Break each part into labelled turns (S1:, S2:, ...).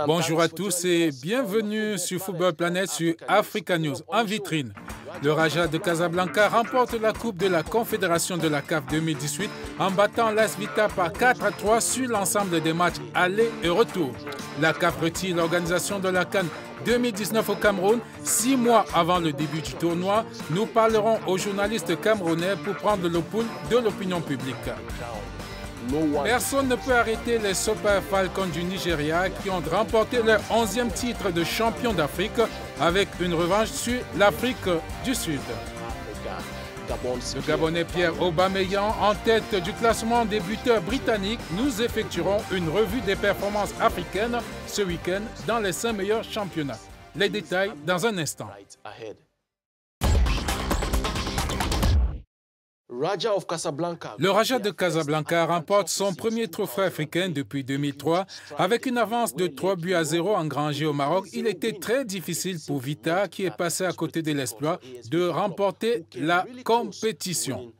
S1: Bonjour à tous et bienvenue sur Football Planet sur Africa News. En vitrine, le Raja de Casablanca remporte la Coupe de la Confédération de la CAF 2018 en battant l'AS Vita par 4-3 sur l'ensemble des matchs aller et retour. La CAF retire l'organisation de la CAN 2019 au Cameroun. 6 mois avant le début du tournoi, nous parlerons aux journalistes camerounais pour prendre le pouls de l'opinion publique. Personne ne peut arrêter les Super Falcons du Nigeria qui ont remporté leur 11e titre de champion d'Afrique avec une revanche sur l'Afrique du Sud. Le Gabonais Pierre Aubameyang en tête du classement des buteurs britanniques. Nous effectuerons une revue des performances africaines ce week-end dans les 5 meilleurs championnats. Les détails dans un instant. Le Raja de Casablanca remporte son premier trophée africain depuis 2003 avec une avance de 3-0 engrangée au Maroc. Il était très difficile pour Vita, qui est passé à côté de l'exploit, de remporter la compétition.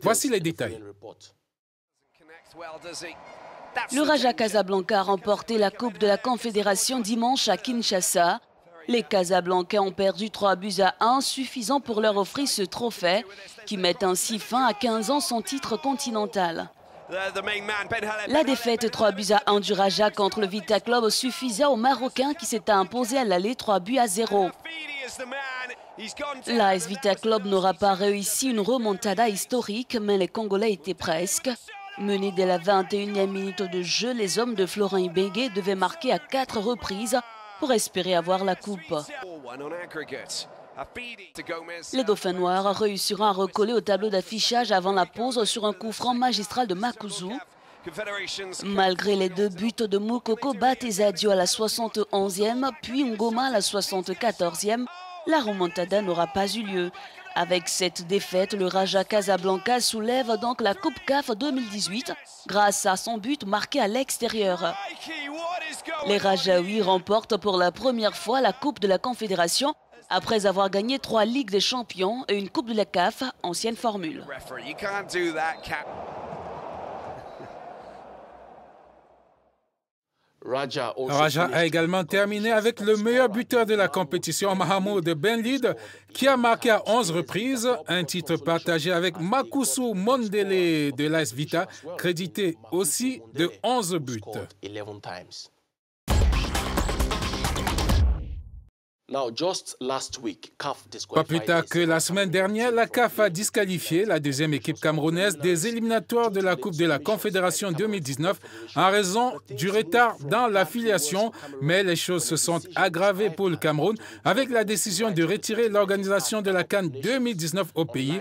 S1: Voici les détails.
S2: Le Raja Casablanca a remporté la Coupe de la Confédération dimanche à Kinshasa. Les Casablancais ont perdu 3-1, suffisant pour leur offrir ce trophée, qui met ainsi fin à 15 ans son titre continental. La défaite 3-1 du Raja contre le Vita Club suffisait aux Marocains qui s'étaient imposés à l'aller 3-0. L'AS Vita Club n'aura pas réussi une remontada historique, mais les Congolais étaient presque. Menés dès la 21e minute de jeu, les hommes de Florent Ibenge devaient marquer à 4 reprises pour espérer avoir la coupe. Les Dauphins noirs réussiront à recoller au tableau d'affichage avant la pause sur un coup franc magistral de Makouzou. Malgré les 2 buts de Moukoko Batesadio à la 71e, puis Ngoma à la 74e, la remontada n'aura pas eu lieu. Avec cette défaite, le Raja Casablanca soulève donc la Coupe CAF 2018 grâce à son but marqué à l'extérieur. Les Rajaouis remportent pour la première fois la Coupe de la Confédération après avoir gagné 3 Ligues des Champions et une Coupe de la CAF, ancienne formule.
S1: Raja a également terminé avec le meilleur buteur de la compétition, Mahamoud Benlid, qui a marqué à 11 reprises, un titre partagé avec Makousou Mondele de l'AS Vita, crédité aussi de 11 buts. Pas plus tard que la semaine dernière, la CAF a disqualifié la deuxième équipe camerounaise des éliminatoires de la Coupe de la Confédération 2019 en raison du retard dans l'affiliation. Mais les choses se sont aggravées pour le Cameroun avec la décision de retirer l'organisation de la CAN 2019 au pays.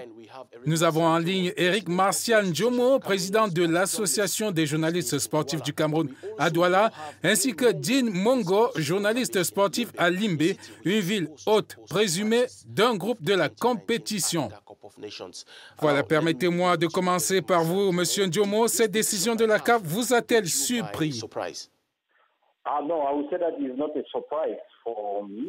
S1: Nous avons en ligne Eric Martial Ndjomo, président de l'Association des journalistes sportifs du Cameroun à Douala, ainsi que Dean Mongo, journaliste sportif à Limbé, une ville hôte présumée d'un groupe de la compétition. Voilà, permettez-moi de commencer par vous, Monsieur Ndjomo. Cette décision de la CAF vous a-t-elle surpris?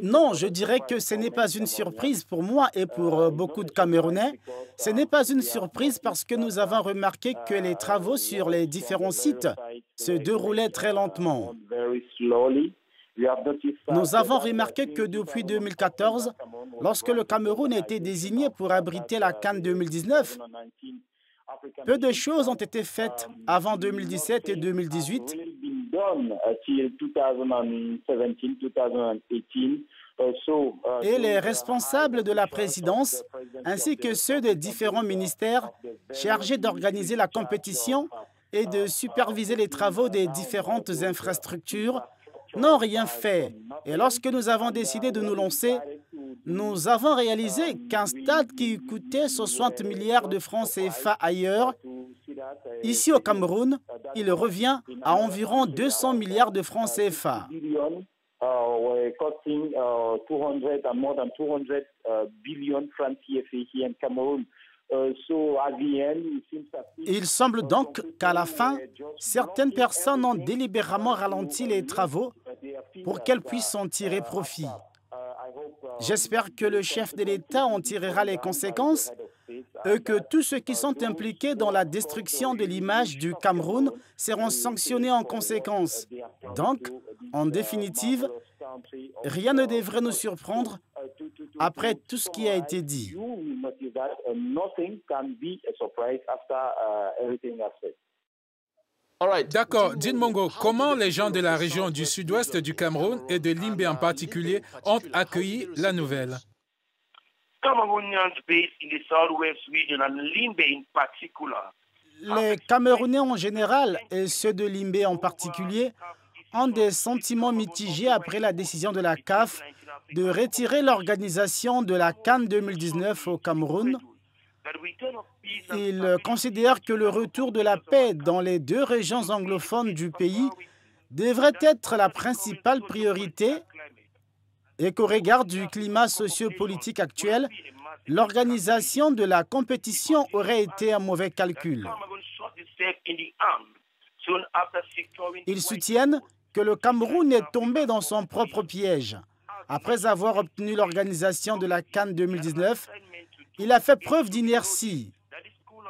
S3: Non, je dirais que ce n'est pas une surprise pour moi et pour beaucoup de Camerounais. Ce n'est pas une surprise parce que nous avons remarqué que les travaux sur les différents sites se déroulaient très lentement. Nous avons remarqué que depuis 2014, lorsque le Cameroun a été désigné pour abriter la CAN 2019, peu de choses ont été faites avant 2017 et 2018. Et les responsables de la présidence, ainsi que ceux des différents ministères chargés d'organiser la compétition et de superviser les travaux des différentes infrastructures, n'ont rien fait. Et lorsque nous avons décidé de nous lancer, nous avons réalisé qu'un stade qui coûtait 60 milliards de francs CFA ailleurs, ici au Cameroun, il revient à environ 200 milliards de francs CFA. Il semble donc qu'à la fin, certaines personnes ont délibérément ralenti les travaux pour qu'elles puissent en tirer profit. J'espère que le chef de l'État en tirera les conséquences et que tous ceux qui sont impliqués dans la destruction de l'image du Cameroun seront sanctionnés en conséquence. Donc, en définitive, rien ne devrait nous surprendre après tout ce qui a été dit.
S1: D'accord. Dean Mongo, comment les gens de la région du sud-ouest du Cameroun et de Limbé en particulier ont accueilli la nouvelle?
S3: Les Camerounais en général et ceux de Limbé en particulier ont des sentiments mitigés après la décision de la CAF de retirer l'organisation de la CAN 2019 au Cameroun. Ils considèrent que le retour de la paix dans les deux régions anglophones du pays devrait être la principale priorité et qu'au regard du climat sociopolitique actuel, l'organisation de la compétition aurait été un mauvais calcul. Ils soutiennent que le Cameroun est tombé dans son propre piège. Après avoir obtenu l'organisation de la CAN 2019, il a fait preuve d'inertie.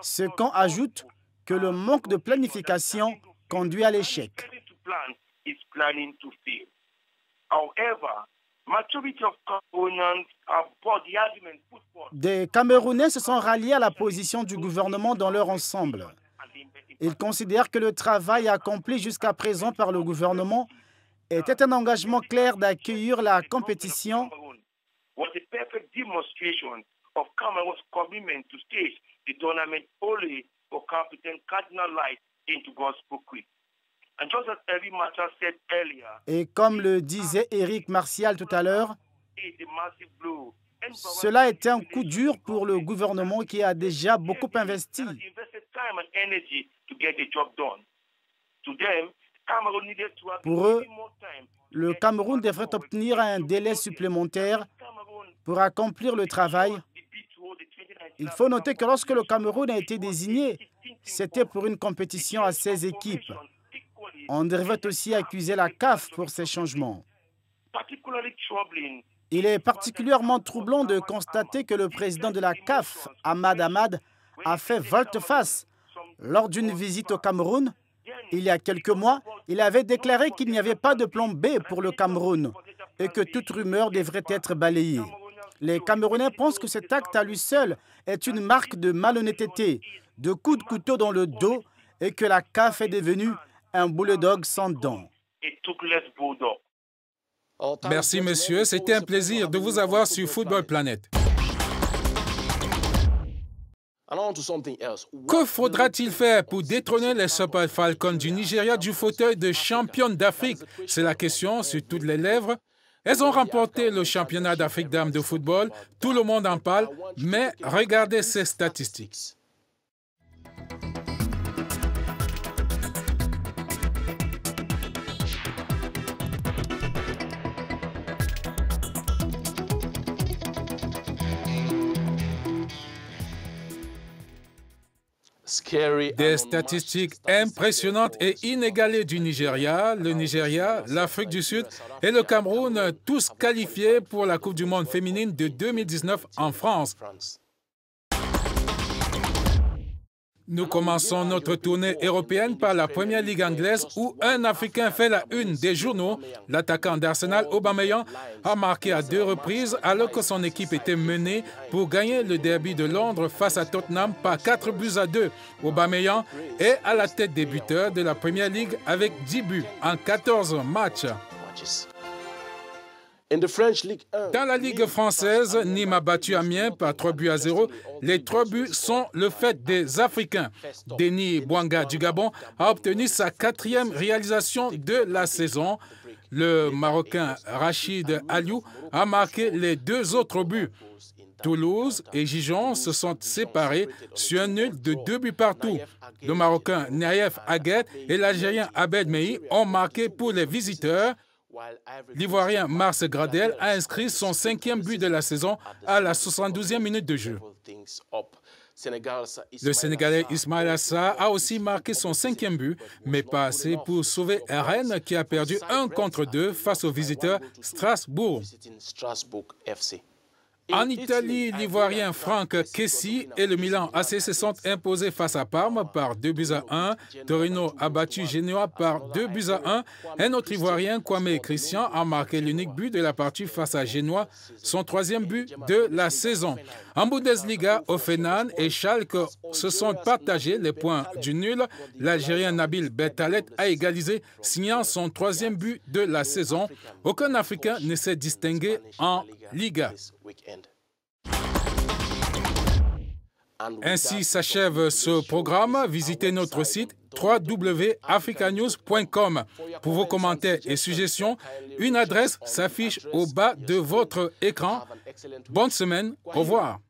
S3: Ce qu'on ajoute que le manque de planification conduit à l'échec. Des Camerounais se sont ralliés à la position du gouvernement dans leur ensemble. Ils considèrent que le travail accompli jusqu'à présent par le gouvernement était un engagement clair d'accueillir la compétition et comme le disait Éric Martial tout à l'heure, cela était un coup dur pour le gouvernement qui a déjà beaucoup investi. Pour eux, le Cameroun devrait obtenir un délai supplémentaire pour accomplir le travail. Il faut noter que lorsque le Cameroun a été désigné, c'était pour une compétition à 16 équipes. On devrait aussi accuser la CAF pour ces changements. Il est particulièrement troublant de constater que le président de la CAF, Ahmad Ahmad, a fait volte-face. Lors d'une visite au Cameroun, il y a quelques mois, il avait déclaré qu'il n'y avait pas de plan B pour le Cameroun et que toute rumeur devrait être balayée. Les Camerounais pensent que cet acte à lui seul est une marque de malhonnêteté, de coups de couteau dans le dos et que la CAF est devenue un bulldog sans dents.
S1: Merci, monsieur. C'était un plaisir de vous avoir sur Football Planet. Que faudra-t-il faire pour détrôner les Super Falcons du Nigeria du fauteuil de championne d'Afrique? C'est la question sur toutes les lèvres. Elles ont remporté le championnat d'Afrique dames de football. Tout le monde en parle, mais regardez ces statistiques. Des statistiques impressionnantes et inégalées du Nigeria, le Nigeria, l'Afrique du Sud et le Cameroun, tous qualifiés pour la Coupe du monde féminine de 2019 en France. Nous commençons notre tournée européenne par la Première Ligue anglaise où un Africain fait la une des journaux. L'attaquant d'Arsenal, Aubameyang, a marqué à 2 reprises alors que son équipe était menée pour gagner le derby de Londres face à Tottenham par 4-2. Aubameyang est à la tête des buteurs de la Première Ligue avec 10 buts en 14 matchs. Dans la Ligue française, Nîmes a battu Amiens par 3-0. Les 3 buts sont le fait des Africains. Denis Bouanga du Gabon a obtenu sa 4e réalisation de la saison. Le Marocain Rachid Aliou a marqué les 2 autres buts. Toulouse et Gijon se sont séparés sur un nul de 2 buts partout. Le Marocain Naïef Agued et l'Algérien Abed Mehi ont marqué pour les visiteurs. L'Ivoirien Mars Gradel a inscrit son 5e but de la saison à la 72e minute de jeu. Le Sénégalais Ismaïla Sarr a aussi marqué son 5e but, mais pas assez pour sauver Rennes qui a perdu 1-2 face au visiteur Strasbourg. En Italie, l'Ivoirien Franck Kessie et le Milan AC se sont imposés face à Parme par 2-1. Torino a battu Genoa par 2-1. Un autre Ivoirien, Kwame Christian, a marqué l'unique but de la partie face à Genoa, son 3e but de la saison. En Bundesliga, Offenham et Schalke se sont partagés les points du nul. L'Algérien Nabil Bertalet a égalisé, signant son 3e but de la saison. Aucun Africain ne s'est distingué en Liga. Ainsi s'achève ce programme. Visitez notre site www.africanews.com. Pour vos commentaires et suggestions, une adresse s'affiche au bas de votre écran. Bonne semaine, au revoir.